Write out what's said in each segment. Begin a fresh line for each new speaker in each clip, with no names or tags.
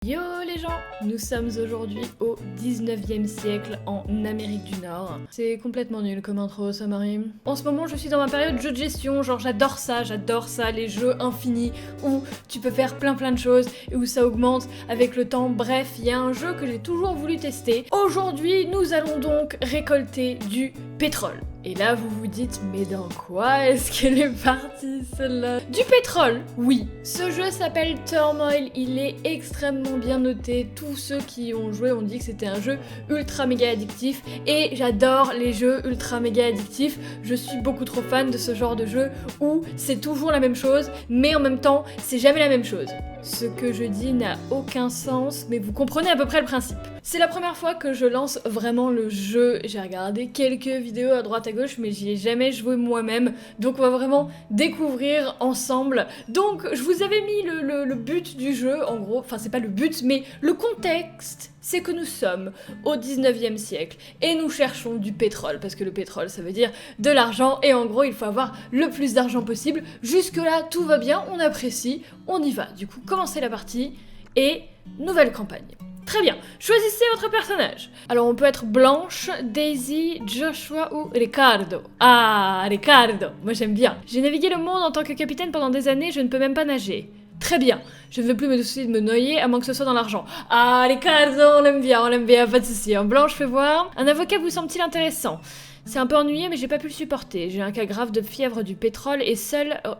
Yo les gens, nous sommes aujourd'hui au 19e siècle en Amérique du Nord. C'est complètement nul comme intro, ça Marie. En ce moment je suis dans ma période jeu de gestion, genre j'adore ça, les jeux infinis où tu peux faire plein de choses et où ça augmente avec le temps. Bref, il y a un jeu que j'ai toujours voulu tester. Aujourd'hui nous allons donc récolter du pétrole. Et là vous vous dites, mais dans quoi est-ce qu'elle est partie celle-là? Du pétrole, oui. Ce jeu s'appelle Turmoil, il est extrêmement bien noté. Tous ceux qui ont joué ont dit que c'était un jeu ultra méga addictif. Et j'adore les jeux ultra méga addictifs. Je suis beaucoup trop fan de ce genre de jeu où c'est toujours la même chose, mais en même temps, c'est jamais la même chose. Ce que je dis n'a aucun sens, mais vous comprenez à peu près le principe. C'est la première fois que je lance vraiment le jeu. J'ai regardé quelques vidéos à droite à gauche, mais j'y ai jamais joué moi-même. Donc on va vraiment découvrir ensemble. Donc je vous avais mis le but du jeu, en gros. Enfin c'est pas le but, mais le contexte. C'est que nous sommes au 19e siècle et nous cherchons du pétrole, parce que le pétrole ça veut dire de l'argent et en gros il faut avoir le plus d'argent possible. Jusque là tout va bien, on apprécie, on y va. Du coup commencez la partie et nouvelle campagne. Très bien, choisissez votre personnage. Alors on peut être Blanche, Daisy, Joshua ou Ricardo. Ah, Ricardo, moi j'aime bien. J'ai navigué le monde en tant que capitaine pendant des années, je ne peux même pas nager. Très bien, je ne veux plus me soucier de me noyer à moins que ce soit dans l'argent. Ah, Ricardo, on l'aime bien, pas de soucis. Blanche, fais voir. Un avocat vous semble-t-il intéressant? C'est un peu ennuyé mais j'ai pas pu le supporter. J'ai un cas grave de fièvre du pétrole et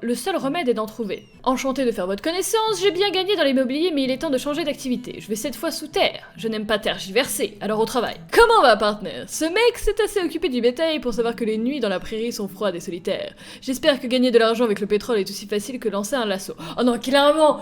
le seul remède est d'en trouver. Enchanté de faire votre connaissance, j'ai bien gagné dans l'immobilier mais il est temps de changer d'activité. Je vais cette fois sous terre. Je n'aime pas tergiverser, alors au travail. Comment va, partner? Ce mec s'est assez occupé du bétail pour savoir que les nuits dans la prairie sont froides et solitaires. J'espère que gagner de l'argent avec le pétrole est aussi facile que lancer un lasso. Oh non, clairement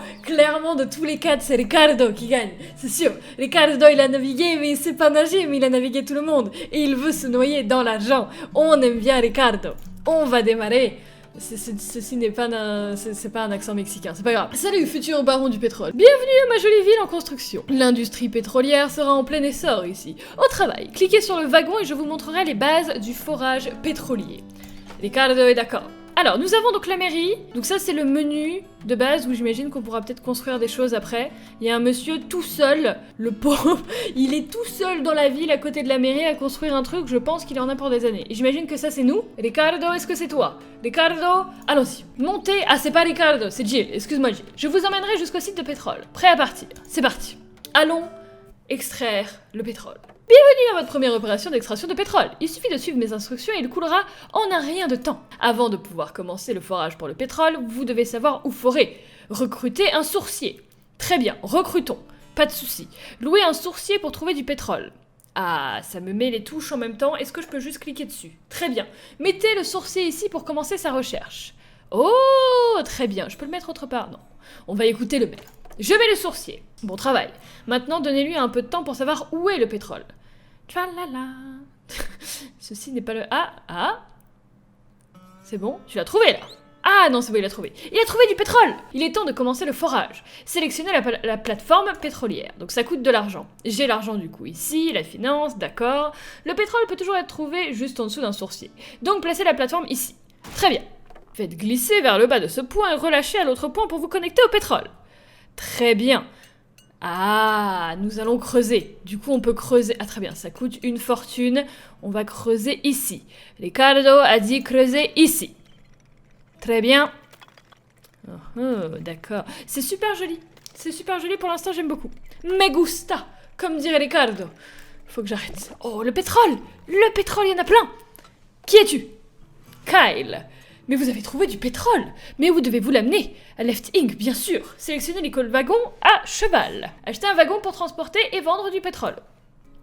de tous les quatre, c'est Ricardo qui gagne. C'est sûr. Ricardo il a navigué mais il sait pas nager mais il a navigué tout le monde. Et il veut se noyer dans l'argent. On aime bien Ricardo. On va démarrer. Ceci n'est pas c'est pas un accent mexicain, c'est pas grave. Salut, futur baron du pétrole. Bienvenue à ma jolie ville en construction. L'industrie pétrolière sera en plein essor ici. Au travail, cliquez sur le wagon et je vous montrerai les bases du forage pétrolier. Ricardo est d'accord. Alors, nous avons donc la mairie, donc ça c'est le menu de base où j'imagine qu'on pourra peut-être construire des choses après. Il y a un monsieur tout seul, le pauvre, il est tout seul dans la ville à côté de la mairie à construire un truc, je pense qu'il en a pour des années. Et j'imagine que ça c'est nous. Ricardo, est-ce que c'est toi? Ricardo, allons-y. Montez, ah c'est pas Ricardo, c'est Jill, excuse-moi Jill. Je vous emmènerai jusqu'au site de pétrole. Prêt à partir, c'est parti. Allons extraire le pétrole. Bienvenue à votre première opération d'extraction de pétrole. Il suffit de suivre mes instructions et il coulera en un rien de temps. Avant de pouvoir commencer le forage pour le pétrole, vous devez savoir où forer. Recrutez un sourcier. Très bien, recrutons. Pas de souci. Louez un sourcier pour trouver du pétrole. Ah, ça me met les touches en même temps. Est-ce que je peux juste cliquer dessus? Très bien. Mettez le sourcier ici pour commencer sa recherche. Oh, très bien. Je peux le mettre autre part? Non. On va écouter le maire. Je mets le sourcier. Bon travail. Maintenant, donnez-lui un peu de temps pour savoir où est le pétrole. Tralala. Ceci n'est pas le... Ah. C'est bon, tu l'as trouvé là. Ah non, c'est bon, il a trouvé. Il a trouvé du pétrole. Il est temps de commencer le forage. Sélectionnez la plateforme pétrolière. Donc ça coûte de l'argent. J'ai l'argent du coup ici, la finance, d'accord. Le pétrole peut toujours être trouvé juste en dessous d'un sourcier. Donc placez la plateforme ici. Très bien. Faites glisser vers le bas de ce point et relâchez à l'autre point pour vous connecter au pétrole. Très bien. Ah, nous allons creuser. Du coup, on peut creuser. Ah, très bien, ça coûte une fortune. On va creuser ici. Ricardo a dit creuser ici. Très bien. D'accord. C'est super joli. C'est super joli pour l'instant, j'aime beaucoup. Me gusta, comme dirait Ricardo. Faut que j'arrête. Oh, le pétrole! Le pétrole, il y en a plein! Qui es-tu? Kyle. Mais vous avez trouvé du pétrole! Mais où devez-vous l'amener? À Left Inc, bien sûr! Sélectionnez l'école wagon à cheval. Achetez un wagon pour transporter et vendre du pétrole.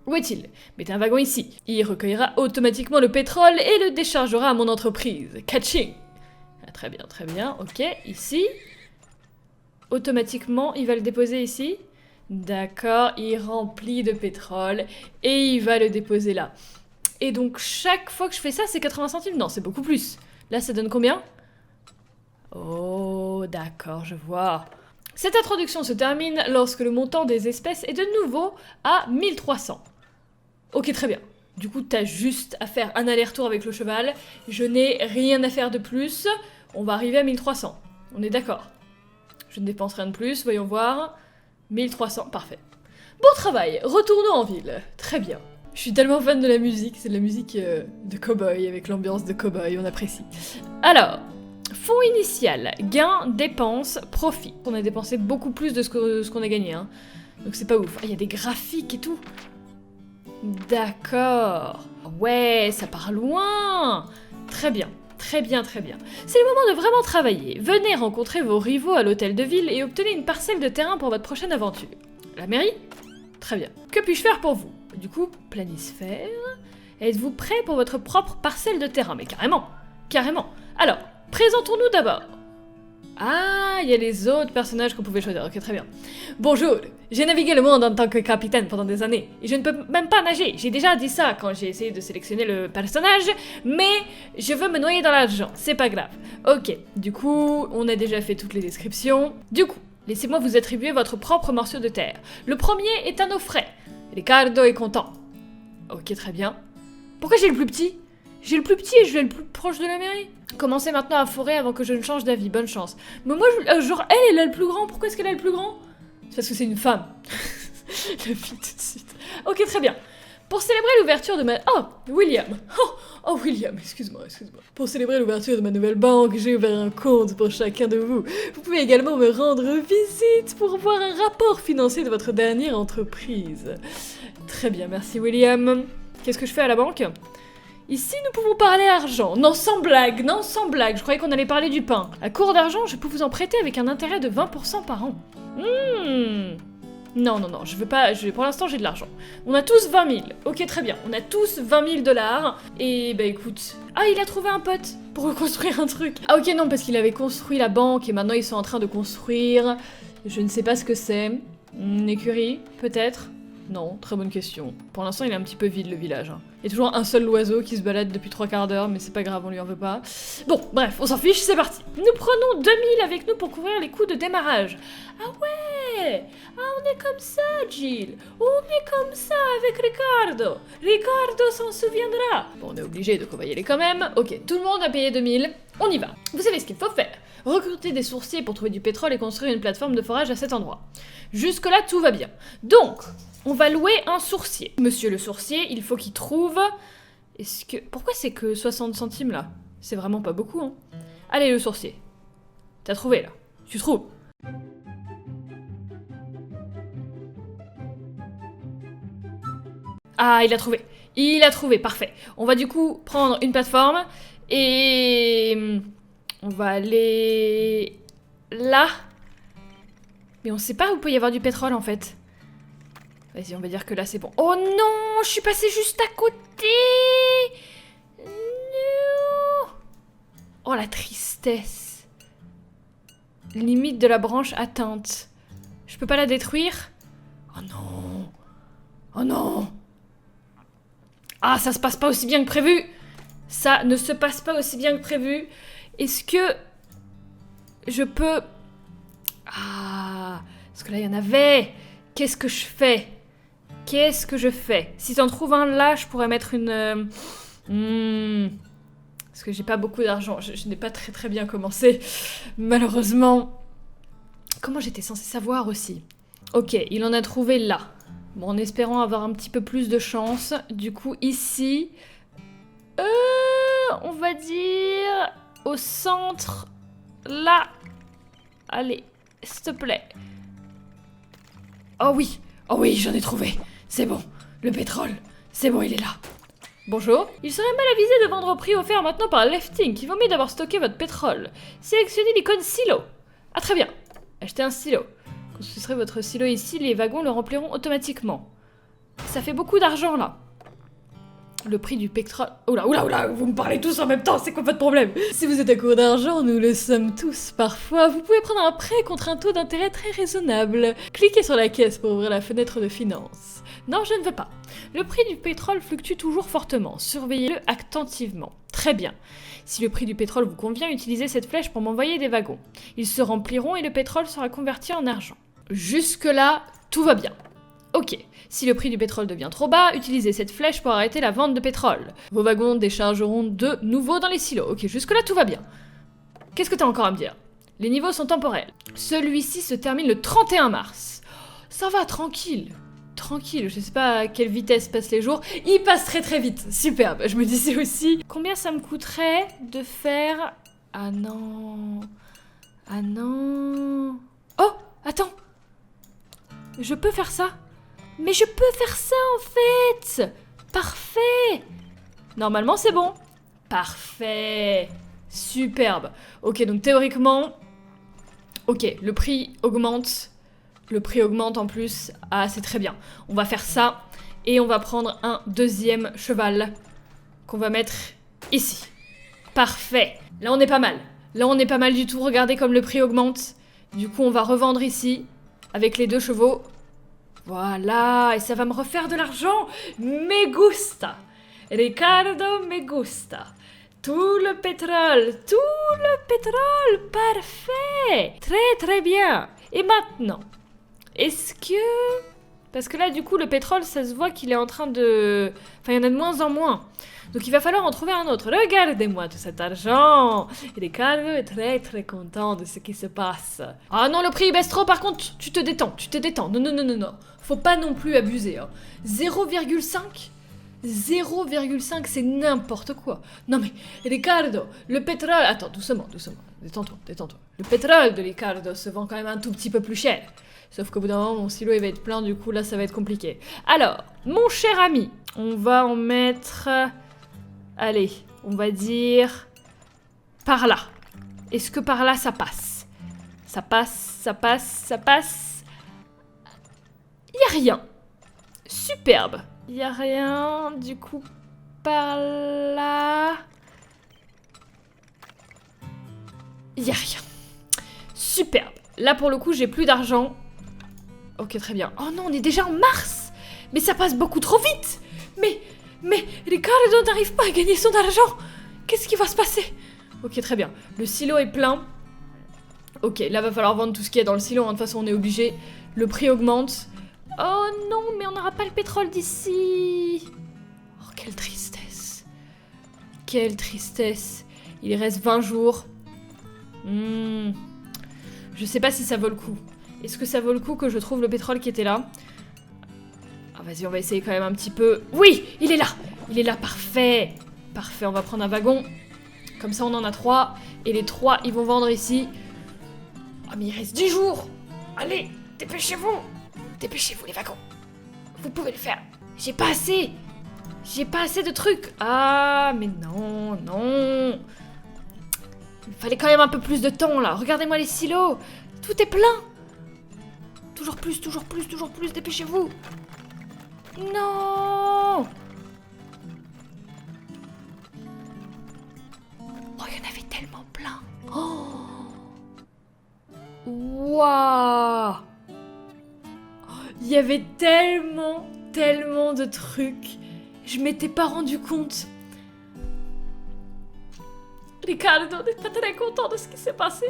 Où est-il? Mettez un wagon ici. Il recueillera automatiquement le pétrole et le déchargera à mon entreprise. Catching! Ah, très bien. Ok, ici. Automatiquement, il va le déposer ici. D'accord, il remplit de pétrole et il va le déposer là. Et donc, chaque fois que je fais ça, c'est 80 centimes? Non, c'est beaucoup plus. Là, ça donne combien? Oh, d'accord, je vois. Cette introduction se termine lorsque le montant des espèces est de nouveau à 1300. Ok, très bien. Du coup, t'as juste à faire un aller-retour avec le cheval. Je n'ai rien à faire de plus. On va arriver à 1300. On est d'accord. Je ne dépense rien de plus, voyons voir. 1300, parfait. Bon travail, retournons en ville. Très bien. Je suis tellement fan de la musique, c'est de la musique de cow-boy, avec l'ambiance de cow-boy, on apprécie. Alors, fonds initial, gain, dépenses, profit. On a dépensé beaucoup plus de ce qu'on a gagné, hein. Donc c'est pas ouf. Ah, il y a des graphiques et tout. D'accord. Ouais, ça part loin. Très bien. Très bien, très bien. C'est le moment de vraiment travailler. Venez rencontrer vos rivaux à l'hôtel de ville et obtenez une parcelle de terrain pour votre prochaine aventure. La mairie? Très bien. Que puis-je faire pour vous? Du coup, planisphère... Êtes-vous prêt pour votre propre parcelle de terrain? Mais carrément, carrément. Alors, présentons-nous d'abord. Ah, il y a les autres personnages qu'on pouvait choisir. Ok, très bien. Bonjour, j'ai navigué le monde en tant que capitaine pendant des années, et je ne peux même pas nager. J'ai déjà dit ça quand j'ai essayé de sélectionner le personnage, mais je veux me noyer dans l'argent, c'est pas grave. Ok, du coup, on a déjà fait toutes les descriptions. Du coup, laissez-moi vous attribuer votre propre morceau de terre. Le premier est à nos frais. Ricardo est content. Ok, très bien. Pourquoi j'ai le plus petit? J'ai le plus petit et je vais le plus proche de la mairie. Commencez maintenant à forer avant que je ne change d'avis, bonne chance. Mais moi, genre, elle a le plus grand, pourquoi est-ce qu'elle a le plus grand? C'est parce que c'est une femme. Je le file tout de suite. Ok, très bien. Pour célébrer l'ouverture de ma... Oh, William. Oh, William, excuse-moi. Pour célébrer l'ouverture de ma nouvelle banque, j'ai ouvert un compte pour chacun de vous. Vous pouvez également me rendre visite pour voir un rapport financier de votre dernière entreprise. Très bien, merci William. Qu'est-ce que je fais à la banque? Ici, nous pouvons parler argent. Non, sans blague. Je croyais qu'on allait parler du pain. À court d'argent, je peux vous en prêter avec un intérêt de 20% par an. Non, je veux pas... Pour l'instant, j'ai de l'argent. On a tous 20 000. Ok, très bien. On a tous 20 000 $. Et bah écoute... Ah, il a trouvé un pote pour reconstruire un truc. Ah ok, non, parce qu'il avait construit la banque et maintenant ils sont en train de construire... Je ne sais pas ce que c'est. Une écurie, peut-être? Non, très bonne question. Pour l'instant, il est un petit peu vide, le village. Hein. Il y a toujours un seul oiseau qui se balade depuis 3 quarts d'heure, mais c'est pas grave, on lui en veut pas. Bon, bref, on s'en fiche, c'est parti. Nous prenons 2000 avec nous pour couvrir les coûts de démarrage. Ah ouais! Ah, on est comme ça, Jill. On est comme ça avec Ricardo. Ricardo s'en souviendra. Bon, on est obligé de convoyer quand même. Ok, tout le monde a payé 2000. On y va. Vous savez ce qu'il faut faire. Recruter des sourciers pour trouver du pétrole et construire une plateforme de forage à cet endroit. Jusque-là, tout va bien. Donc... on va louer un sourcier. Monsieur le sourcier, il faut qu'il trouve... Est-ce que... Pourquoi c'est que 60 centimes, là? C'est vraiment pas beaucoup, hein. Allez, le sourcier. T'as trouvé, là. Tu trouves. Ah, il a trouvé. Il a trouvé, parfait. On va du coup prendre une plateforme et... on va aller... là. Mais on sait pas où peut y avoir du pétrole, en fait. Vas-y, on va dire que là, c'est bon. Oh non, je suis passée juste à côté. Non. Oh, la tristesse. Limite de la branche atteinte. Je peux pas la détruire? Oh non. Oh non. Ah, ça se passe pas aussi bien que prévu. Ça ne se passe pas aussi bien que prévu. Est-ce que je peux... Ah, parce que là, il y en avait. Qu'est-ce que je fais? Qu'est-ce que je fais? Si t'en trouves un là, je pourrais mettre une... Parce que j'ai pas beaucoup d'argent. Je n'ai pas très bien commencé. Malheureusement. Comment j'étais censée savoir aussi? Ok, il en a trouvé là. Bon, en espérant avoir un petit peu plus de chance. Du coup, ici... on va dire... au centre... là. Allez, s'il te plaît. Oh oui, j'en ai trouvé. C'est bon, le pétrole. C'est bon, il est là. Bonjour. Il serait mal avisé de vendre au prix offert maintenant par Lefting. Il vaut mieux d'abord stocker votre pétrole. Sélectionnez l'icône silo. Ah, très bien. Achetez un silo. Quand ce serait votre silo ici, les wagons le rempliront automatiquement. Ça fait beaucoup d'argent, là. Le prix du pétrole... Oula, vous me parlez tous en même temps, c'est quoi votre problème? Si vous êtes à court d'argent, nous le sommes tous parfois, vous pouvez prendre un prêt contre un taux d'intérêt très raisonnable. Cliquez sur la caisse pour ouvrir la fenêtre de finance. Non, je ne veux pas. Le prix du pétrole fluctue toujours fortement, surveillez-le attentivement. Très bien. Si le prix du pétrole vous convient, utilisez cette flèche pour m'envoyer des wagons. Ils se rempliront et le pétrole sera converti en argent. Jusque-là, tout va bien. Ok, si le prix du pétrole devient trop bas, utilisez cette flèche pour arrêter la vente de pétrole. Vos wagons déchargeront de nouveau dans les silos. Ok, jusque-là tout va bien. Qu'est-ce que t'as encore à me dire? Les niveaux sont temporels. Celui-ci se termine le 31 mars. Ça va, tranquille. Tranquille, je sais pas à quelle vitesse passent les jours. Ils passent très très vite. Superbe. Je me disais aussi, combien ça me coûterait de faire... Ah non... Ah non... Oh, attends. Je peux faire ça. Mais je peux faire ça en fait. Parfait. Normalement c'est bon. Parfait. Superbe. Ok, donc théoriquement... Ok, le prix augmente. Le prix augmente en plus. Ah, c'est très bien. On va faire ça. Et on va prendre un deuxième cheval. Qu'on va mettre ici. Parfait. Là, on est pas mal. Là, on est pas mal du tout. Regardez comme le prix augmente. Du coup, on va revendre ici. Avec les 2 chevaux. Voilà. Et ça va me refaire de l'argent. Me gusta. Ricardo me gusta. Tout le pétrole. Tout le pétrole. Parfait. Très, très bien. Et maintenant... Est-ce que... Parce que là, du coup, le pétrole, ça se voit qu'il est en train de... Enfin, il y en a de moins en moins. Donc, il va falloir en trouver un autre. Regardez-moi tout cet argent. Et Ricardo est très, très content de ce qui se passe. Ah non, le prix, il baisse trop. Par contre, tu te détends. Tu te détends. Non, non, non, non, non. Faut pas non plus abuser. Hein. 0,5 0,5, c'est n'importe quoi. Non mais, Ricardo, le pétrole... Attends, doucement, doucement. Détends-toi, détends-toi. Le pétrole de Ricardo se vend quand même un tout petit peu plus cher. Sauf qu'au bout d'un moment, mon silo, il va être plein, du coup, là, ça va être compliqué. Alors, mon cher ami, on va en mettre... Allez, on va dire... Par là. Est-ce que par là, ça passe? Ça passe, ça passe, ça passe... Y a rien. Superbe. Y a rien, du coup, par là... Y a rien. Superbe. Là, pour le coup, j'ai plus d'argent. Ok, très bien. Oh non, on est déjà en mars. Mais ça passe beaucoup trop vite. Mais Ricardo n'arrive pas à gagner son argent. Qu'est-ce qui va se passer? Ok, très bien. Le silo est plein. Ok, là, va falloir vendre tout ce qui est dans le silo. De toute façon, on est obligé. Le prix augmente. Oh non, mais on n'aura pas le pétrole d'ici. Oh, quelle tristesse. Quelle tristesse. Il reste 20 jours. Je sais pas si ça vaut le coup. Est-ce que ça vaut le coup que je trouve le pétrole qui était là? Ah, vas-y, on va essayer quand même un petit peu. Oui, il est là. Il est là, parfait. Parfait, on va prendre un wagon. Comme ça, on en a 3. Et les 3, ils vont vendre ici. Ah, mais il reste 10 jours. Allez, dépêchez-vous. Dépêchez-vous, les wagons. Vous pouvez le faire. J'ai pas assez. J'ai pas assez de trucs. Ah, mais non, non. Il fallait quand même un peu plus de temps, là. Regardez-moi les silos. Tout est plein. Toujours plus, toujours plus, toujours plus. Dépêchez-vous. Non. Oh, il y en avait tellement plein. Oh. Waouh. Il y avait tellement, tellement de trucs. Je m'étais pas rendu compte. Ricardo n'est pas très content de ce qui s'est passé.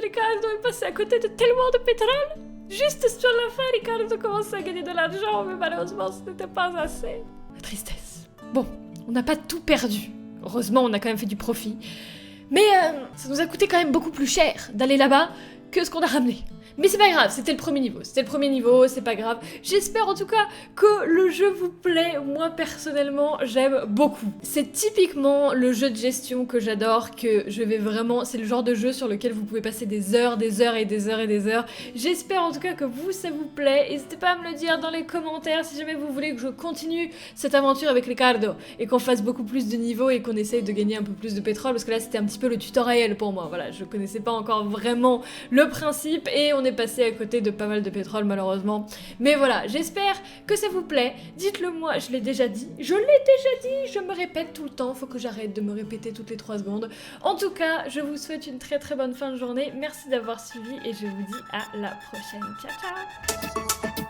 Ricardo est passé à côté de tellement de pétrole. Juste sur la fin, Ricardo commençait à gagner de l'argent, mais malheureusement, ce n'était pas assez. La tristesse. Bon, on n'a pas tout perdu. Heureusement, on a quand même fait du profit. Mais ça nous a coûté quand même beaucoup plus cher d'aller là-bas que ce qu'on a ramené. Mais c'est pas grave, c'était le premier niveau. C'était le premier niveau, c'est pas grave. J'espère en tout cas que le jeu vous plaît. Moi, personnellement, j'aime beaucoup. C'est typiquement le jeu de gestion que j'adore, que je vais vraiment... C'est le genre de jeu sur lequel vous pouvez passer des heures, des heures et des heures et des heures. J'espère en tout cas que vous, ça vous plaît. N'hésitez pas à me le dire dans les commentaires si jamais vous voulez que je continue cette aventure avec Ricardo et qu'on fasse beaucoup plus de niveaux et qu'on essaye de gagner un peu plus de pétrole, parce que là, c'était un petit peu le tutoriel pour moi. Voilà, je connaissais pas encore vraiment le principe et on est passé à côté de pas mal de pétrole malheureusement. Mais voilà, j'espère que ça vous plaît. Dites-le moi, je l'ai déjà dit. Je l'ai déjà dit, je me répète tout le temps. Faut que j'arrête de me répéter toutes les 3 secondes. En tout cas, je vous souhaite une très très bonne fin de journée. Merci d'avoir suivi et je vous dis à la prochaine. Ciao ciao.